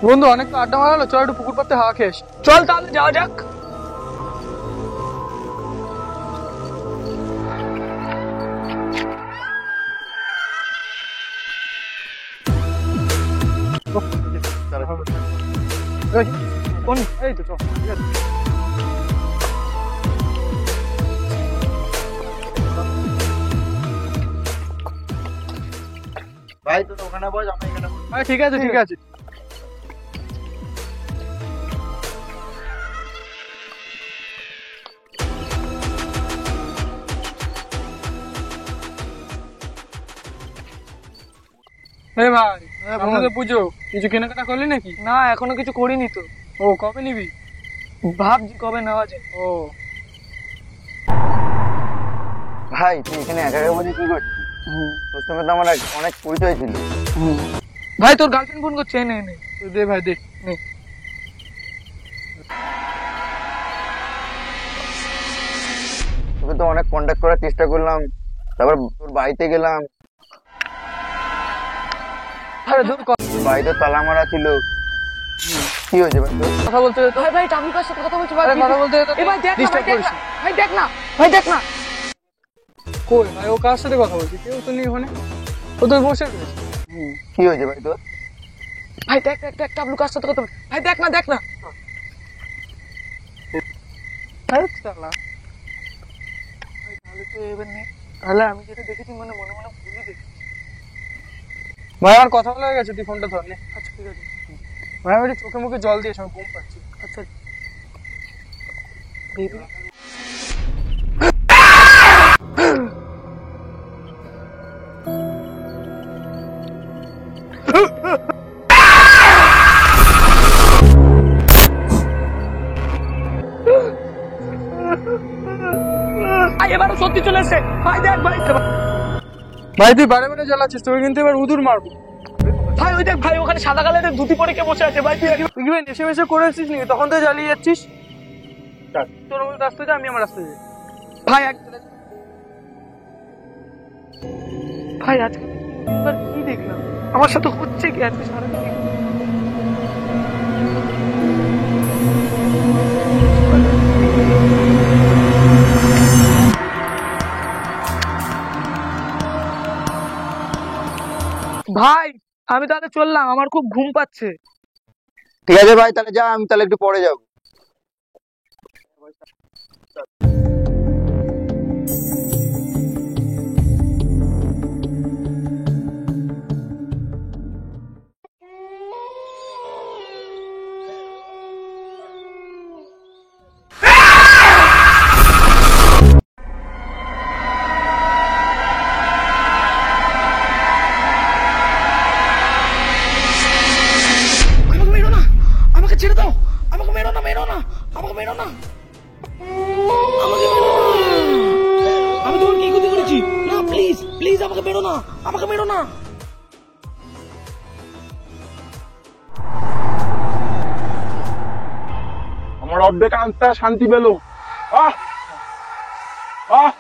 বন্ধু অনেক তো আড্ডা মারা হলো, চল একটু পুকুর পাড়তে হাওয়া খেয়ে আসি। চল তাহলে যাওয়া যাক। এই তো চল, ঠিক আছে। ভাই তো ওখানে বস, আমি এখানে বস। হ্যাঁ ঠিক আছে ঠিক আছে। ভাই আমাদের পুজো কিছু কেনাকাটা করলি নাকি? না এখনো কিছু করিনি তো। ও কবে নিবি? ভাবছি কবে নেওয়া যায়। ও ভাই তুই এখানে একা একা বসে কি করছিস? তোর সঙ্গে তো আমার অনেক পরিচয় ছিল। ভাই তোর গার্লফ্রেন্ড ফোন করছে, নে নে দে ভাই, দে নে। তোকে তো অনেক কন্ট্যাক্ট করার চেষ্টা করলাম, তারপর তোর বাড়িতে গেলাম, বাড়িতে তালা মারা ছিল। কি হয়েছে ভাই তোর? কথা বলতে দে তো। ভাই ভাই টাবলুকার সাথে কথা বলছি ভাই। কথা বলতে দে তো। ভাই দেখ না, ডিস্টার্ব করিস না। ভাই দেখ না, ভাই দেখ না। কই ভাই, ও কার সাথে কথা বলছি? কেউ তো নেই ওখানে, ও তো বসে রয়েছে। কি হয়েছে ভাই তোর? ভাই দেখ দেখ দেখ টাবলুকার সাথে কথা বলছি। ভাই দেখ না, দেখ না। তাহলে তো এবার নেই। তাহলে আমি যেটা দেখেছি মনে মনে ভুলই দেখি। ভাই আমার কথা বলা হয়ে গেছে, তুই ফোনটা ধর নে। আচ্ছা ঠিক আছে। ভাই আমি একটু চোখে মুখে জল দিয়ে ঘুম পাচ্ছি। আচ্ছা বেবি এবারও সত্যি চলে এসছে। ভাই দেখ ভাই। ভাই তুই বারে বারে জ্বালাচ্ছিস, তোকে কিন্তু এবার উদুর মারবো। ভাই ওই দেখ ভাই, ওখানে সাদা কালারের ধুতি পরে কে বসে আছে। ভাই তুই তুই কি ভাই নেশে মেশে করে আসছিস নাকি? তখন তো জ্বালিয়ে যাচ্ছিস। তোর আমার রাস্তা যা, আমি আমার রাস্তা যাই। ভাই ভাই আজকে কি দেখলাম? আমার সাথে হচ্ছে কি আজকে সারাদিন? ভাই আমি তাহলে চললাম, আমার খুব ঘুম পাচ্ছে। ঠিক আছে ভাই, তাহলে যা, আমি তাহলে একটু পরে যাবো। আমাকে মেরো না, আমাকে ছেড়ে দাও। আমাকে মেরো না, মেরো না, আমাকে মেরো না, আমাকে মেরো না। আমি তোমার কি ক্ষতি করেছি? না প্লিজ প্লিজ আমাকে মেরো না, আমাকে মেরো না। আমার অর্ধেক আত্মা শান্তি পেল। আহ আহ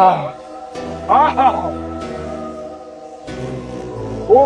আহ আহ ও